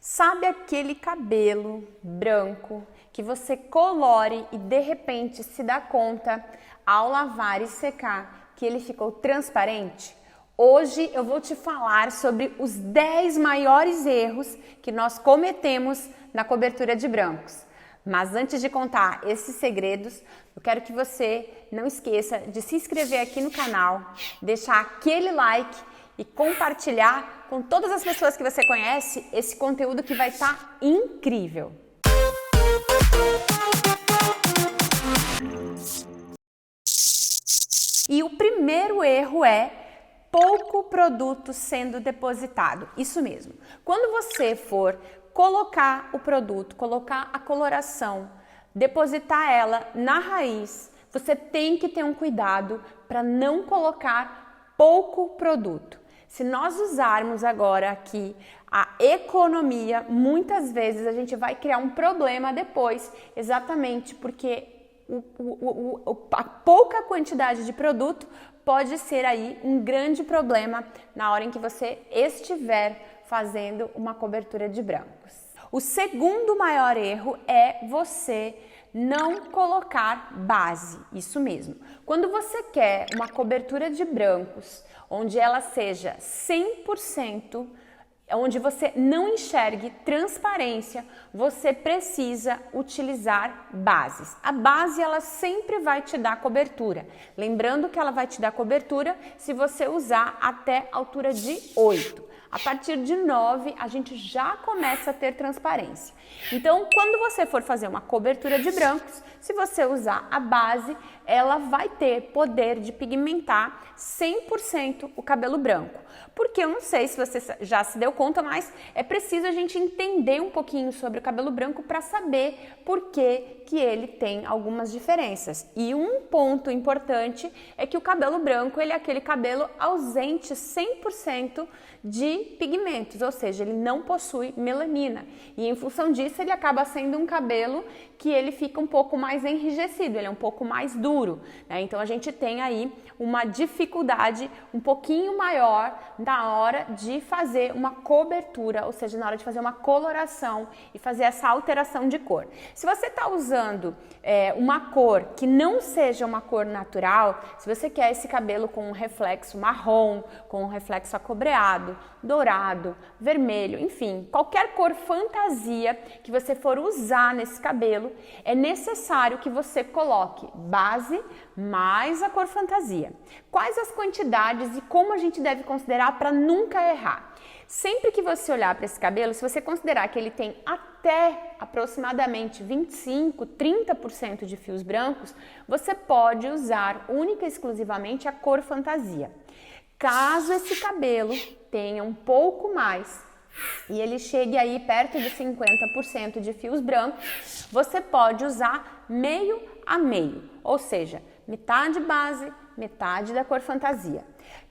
Sabe aquele cabelo branco que você colore e de repente se dá conta ao lavar e secar que ele ficou transparente? Hoje eu vou te falar sobre os 10 maiores erros que nós cometemos na cobertura de brancos. Mas antes de contar esses segredos, eu quero que você não esqueça de se inscrever aqui no canal, deixar aquele like e compartilhar com todas as pessoas que você conhece esse conteúdo que vai estar incrível. E o primeiro erro é pouco produto sendo depositado. Isso mesmo. Quando você for colocar o produto, colocar a coloração, depositar ela na raiz, você tem que ter um cuidado para não colocar pouco produto. Se nós usarmos agora aqui a economia, muitas vezes a gente vai criar um problema depois, exatamente porque a pouca quantidade de produto pode ser aí um grande problema na hora em que você estiver fazendo uma cobertura de brancos. O segundo maior erro é você não colocar base, isso mesmo. Quando você quer uma cobertura de brancos, onde ela seja 100%, onde você não enxergue transparência, você precisa utilizar bases. A base, ela sempre vai te dar cobertura. Lembrando que ela vai te dar cobertura se você usar até a altura de 8. A partir de 9, a gente já começa a ter transparência. Então, quando você for fazer uma cobertura de brancos, se você usar a base, ela vai ter poder de pigmentar 100% o cabelo branco. Porque eu não sei se você já se deu conta, mas é preciso a gente entender um pouquinho sobre o cabelo branco para saber por que ele tem algumas diferenças. E um ponto importante é que o cabelo branco, ele é aquele cabelo ausente 100% de pigmentos, ou seja, ele não possui melanina. E em função disso, ele acaba sendo um cabelo que ele fica um pouco mais enrijecido, ele é um pouco mais duro, né? Então a gente tem aí uma dificuldade um pouquinho maior na hora de fazer uma cobertura, ou seja, na hora de fazer uma coloração e fazer essa alteração de cor. Se você está usando uma cor que não seja uma cor natural, se você quer esse cabelo com um reflexo marrom, com um reflexo acobreado, dourado, vermelho, enfim, qualquer cor fantasia que você for usar nesse cabelo, é necessário que você coloque base mais a cor fantasia. Quais as quantidades e como a gente deve considerar para nunca errar? Sempre que você olhar para esse cabelo, se você considerar que ele tem até aproximadamente 25, 30% de fios brancos, você pode usar única e exclusivamente a cor fantasia. Caso esse cabelo tenha um pouco mais e ele chegue aí perto de 50% de fios brancos, você pode usar meio a meio, ou seja, metade base, metade da cor fantasia.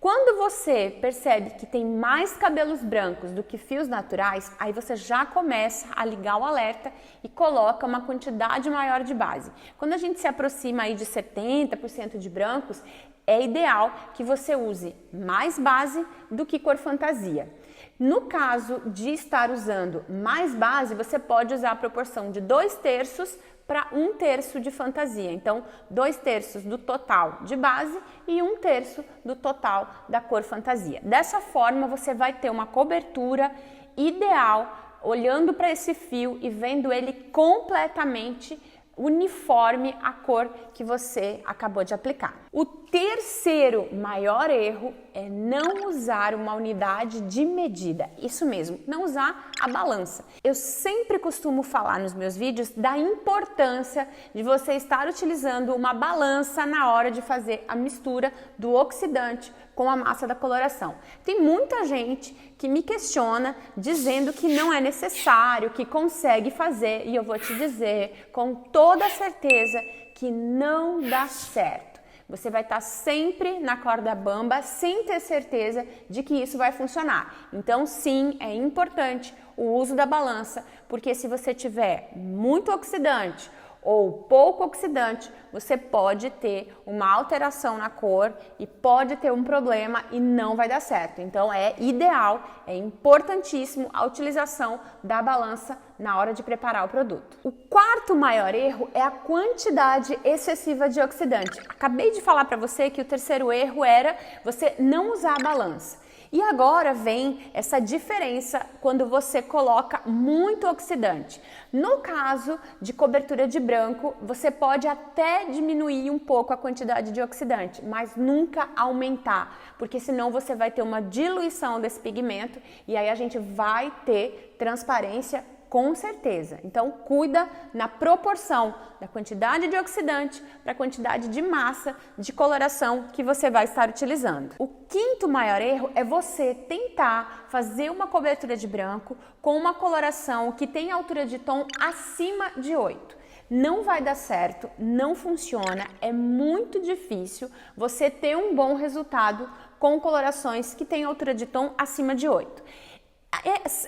Quando você percebe que tem mais cabelos brancos do que fios naturais, aí você já começa a ligar o alerta e coloca uma quantidade maior de base. Quando a gente se aproxima aí de 70% de brancos, é ideal que você use mais base do que cor fantasia. No caso de estar usando mais base, você pode usar a proporção de 2/3 para 1/3 de fantasia. Então, 2/3 do total de base e 1/3 do total da cor fantasia. Dessa forma, você vai ter uma cobertura ideal, olhando para esse fio e vendo ele completamente uniforme à cor que você acabou de aplicar. O terceiro maior erro é não usar uma unidade de medida. Isso mesmo, não usar a balança. Eu sempre costumo falar nos meus vídeos da importância de você estar utilizando uma balança na hora de fazer a mistura do oxidante com a massa da coloração. Tem muita gente que me questiona dizendo que não é necessário, que consegue fazer, e eu vou te dizer com toda certeza que não dá certo. Você vai estar sempre na corda bamba sem ter certeza de que isso vai funcionar. Então, sim, é importante o uso da balança, porque se você tiver muito oxidante ou pouco oxidante, você pode ter uma alteração na cor e pode ter um problema e não vai dar certo. Então é ideal, é importantíssimo a utilização da balança na hora de preparar o produto. O quarto maior erro é a quantidade excessiva de oxidante. Acabei de falar para você que o terceiro erro era você não usar a balança. E agora vem essa diferença quando você coloca muito oxidante. No caso de cobertura de branco, você pode até diminuir um pouco a quantidade de oxidante, mas nunca aumentar, porque senão você vai ter uma diluição desse pigmento e aí a gente vai ter transparência com certeza. Então, cuida na proporção da quantidade de oxidante para a quantidade de massa de coloração que você vai estar utilizando. O quinto maior erro é você tentar fazer uma cobertura de branco com uma coloração que tem altura de tom acima de 8. Não vai dar certo, não funciona, é muito difícil você ter um bom resultado com colorações que têm altura de tom acima de 8.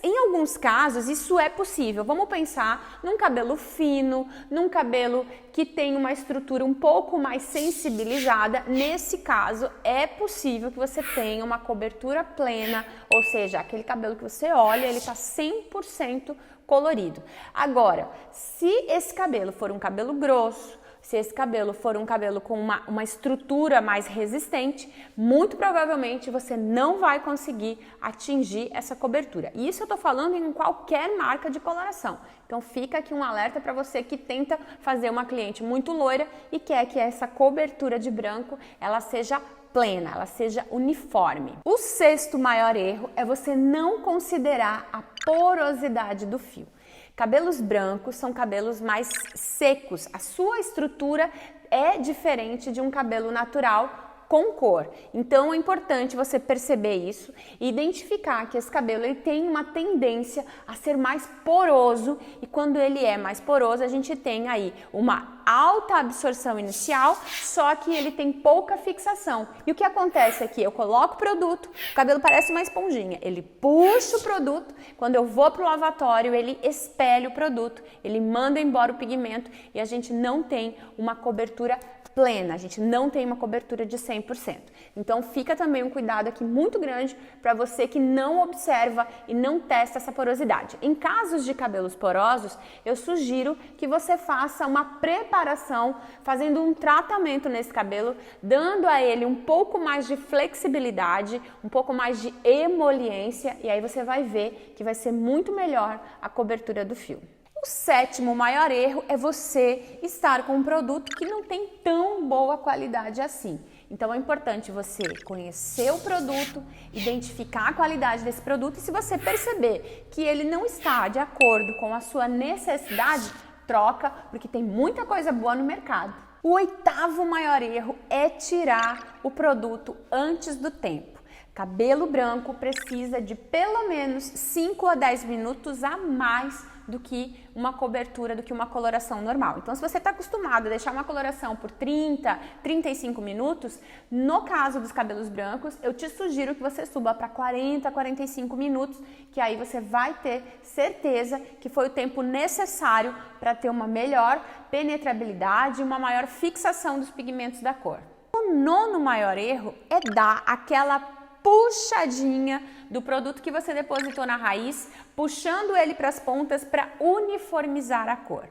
Em alguns casos isso é possível. Vamos pensar num cabelo fino, num cabelo que tem uma estrutura um pouco mais sensibilizada. Nesse caso é possível que você tenha uma cobertura plena, ou seja, aquele cabelo que você olha, ele está 100% colorido. Agora, se esse cabelo for um cabelo grosso, se esse cabelo for um cabelo com uma estrutura mais resistente, muito provavelmente você não vai conseguir atingir essa cobertura. E isso eu estou falando em qualquer marca de coloração. Então fica aqui um alerta para você que tenta fazer uma cliente muito loira e quer que essa cobertura de branco ela seja plena, ela seja uniforme. O sexto maior erro é você não considerar a porosidade do fio. Cabelos brancos são cabelos mais secos, a sua estrutura é diferente de um cabelo natural com cor. Então é importante você perceber isso e identificar que esse cabelo ele tem uma tendência a ser mais poroso e quando ele é mais poroso a gente tem aí uma alta absorção inicial, só que ele tem pouca fixação. E o que acontece é que eu coloco o produto, o cabelo parece uma esponjinha, ele puxa o produto, quando eu vou para o lavatório ele espelha o produto, ele manda embora o pigmento e a gente não tem uma cobertura plena, a gente não tem uma cobertura de 100%. Então fica também um cuidado aqui muito grande para você que não observa e não testa essa porosidade. Em casos de cabelos porosos, eu sugiro que você faça uma preparação, fazendo um tratamento nesse cabelo, dando a ele um pouco mais de flexibilidade, um pouco mais de emoliência e aí você vai ver que vai ser muito melhor a cobertura do fio. O sétimo maior erro é você estar com um produto que não tem tão boa qualidade assim. Então é importante você conhecer o produto, identificar a qualidade desse produto e se você perceber que ele não está de acordo com a sua necessidade, troca, porque tem muita coisa boa no mercado. O oitavo maior erro é tirar o produto antes do tempo. Cabelo branco precisa de pelo menos 5 a 10 minutos a mais do que uma cobertura, do que uma coloração normal. Então, se você está acostumado a deixar uma coloração por 30, 35 minutos, no caso dos cabelos brancos, eu te sugiro que você suba para 40, 45 minutos, que aí você vai ter certeza que foi o tempo necessário para ter uma melhor penetrabilidade e uma maior fixação dos pigmentos da cor. O nono maior erro é dar aquela puxadinha do produto que você depositou na raiz, puxando ele para as pontas para uniformizar a cor.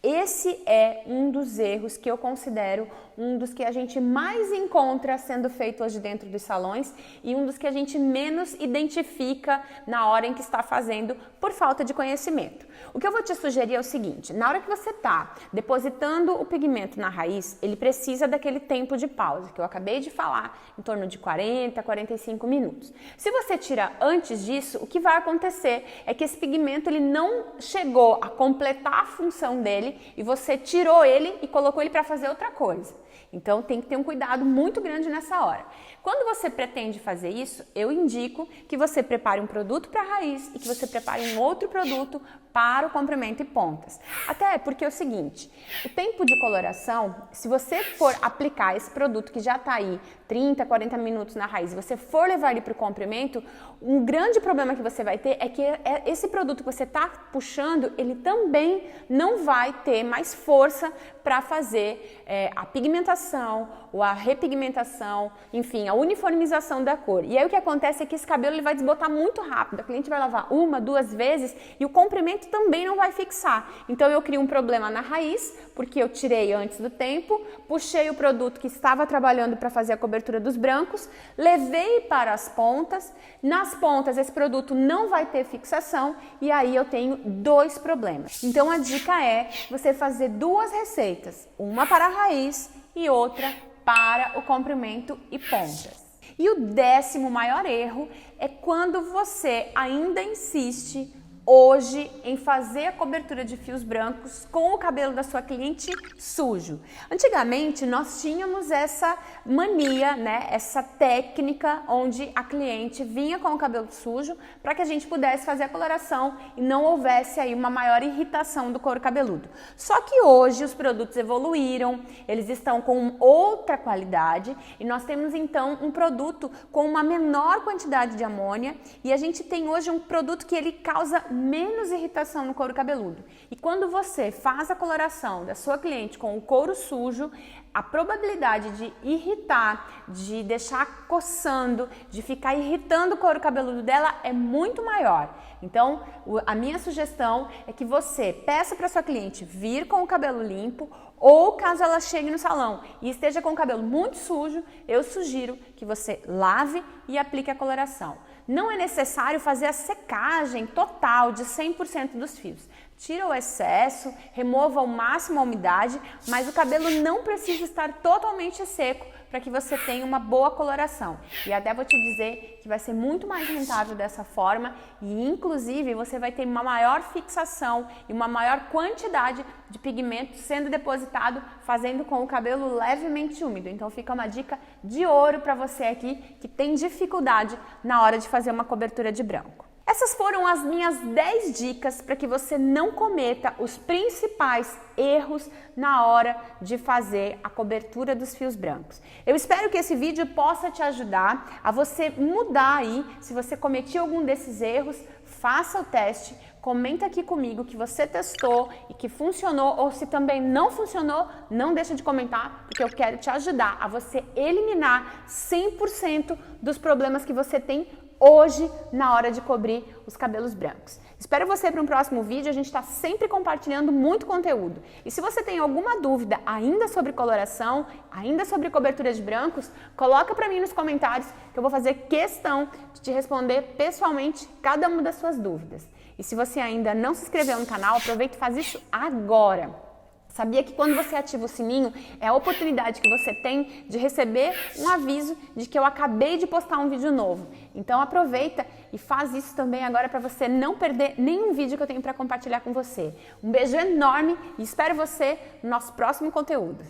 Esse é um dos erros que eu considero um dos que a gente mais encontra sendo feito hoje dentro dos salões e um dos que a gente menos identifica na hora em que está fazendo por falta de conhecimento. O que eu vou te sugerir é o seguinte, na hora que você está depositando o pigmento na raiz, ele precisa daquele tempo de pausa que eu acabei de falar, em torno de 40, 45 minutos. Se você tira antes disso, o que vai acontecer é que esse pigmento ele não chegou a completar a função dele e você tirou ele e colocou ele para fazer outra coisa. Então tem que ter um cuidado muito grande nessa hora. Quando você pretende fazer isso, eu indico que você prepare um produto para a raiz e que você prepare um outro produto para o comprimento e pontas. Até porque é o seguinte, o tempo de coloração, se você for aplicar esse produto que já está aí 30, 40 minutos na raiz e você for levar ele para o comprimento, um grande problema que você vai ter é que esse produto que você está puxando, ele também não vai ter mais força para fazer a pigmentação ou a repigmentação, enfim, a uniformização da cor. E aí o que acontece é que esse cabelo ele vai desbotar muito rápido, a cliente vai lavar uma, duas vezes e o comprimento também não vai fixar. Então eu crio um problema na raiz, porque eu tirei antes do tempo, puxei o produto que estava trabalhando para fazer a cobertura dos brancos, levei para as pontas, nas pontas esse produto não vai ter fixação e aí eu tenho dois problemas. Então a dica é você fazer duas receitas, uma para a raiz e outra para o comprimento e pontas. E o 10º maior erro é quando você ainda insiste hoje em fazer a cobertura de fios brancos com o cabelo da sua cliente sujo. Antigamente nós tínhamos essa mania, né, essa técnica onde a cliente vinha com o cabelo sujo para que a gente pudesse fazer a coloração e não houvesse aí uma maior irritação do couro cabeludo. Só que hoje os produtos evoluíram, eles estão com outra qualidade e nós temos então um produto com uma menor quantidade de amônia e a gente tem hoje um produto que ele causa menos irritação no couro cabeludo. E quando você faz a coloração da sua cliente com o couro sujo, a probabilidade de irritar, de deixar coçando, de ficar irritando o couro cabeludo dela é muito maior. Então, a minha sugestão é que você peça para sua cliente vir com o cabelo limpo ou caso ela chegue no salão e esteja com o cabelo muito sujo, eu sugiro que você lave e aplique a coloração. Não é necessário fazer a secagem total de 100% dos fios. Tira o excesso, remova ao máximo a umidade, mas o cabelo não precisa estar totalmente seco para que você tenha uma boa coloração. E até vou te dizer que vai ser muito mais rentável dessa forma e, inclusive, você vai ter uma maior fixação e uma maior quantidade de pigmento sendo depositado, fazendo com o cabelo levemente úmido. Então fica uma dica de ouro para você aqui que tem dificuldade na hora de fazer uma cobertura de branco. Essas foram as minhas 10 dicas para que você não cometa os principais erros na hora de fazer a cobertura dos fios brancos. Eu espero que esse vídeo possa te ajudar a você mudar aí, se você cometeu algum desses erros, faça o teste, comenta aqui comigo que você testou e que funcionou, ou se também não funcionou, não deixa de comentar, porque eu quero te ajudar a você eliminar 100% dos problemas que você tem hoje na hora de cobrir os cabelos brancos. Espero você para um próximo vídeo, a gente está sempre compartilhando muito conteúdo. E se você tem alguma dúvida ainda sobre coloração, ainda sobre cobertura de brancos, coloca para mim nos comentários que eu vou fazer questão de te responder pessoalmente cada uma das suas dúvidas. E se você ainda não se inscreveu no canal, aproveita e faz isso agora. Sabia que quando você ativa o sininho, é a oportunidade que você tem de receber um aviso de que eu acabei de postar um vídeo novo. Então aproveita e faz isso também agora para você não perder nenhum vídeo que eu tenho para compartilhar com você. Um beijo enorme e espero você no nosso próximo conteúdo.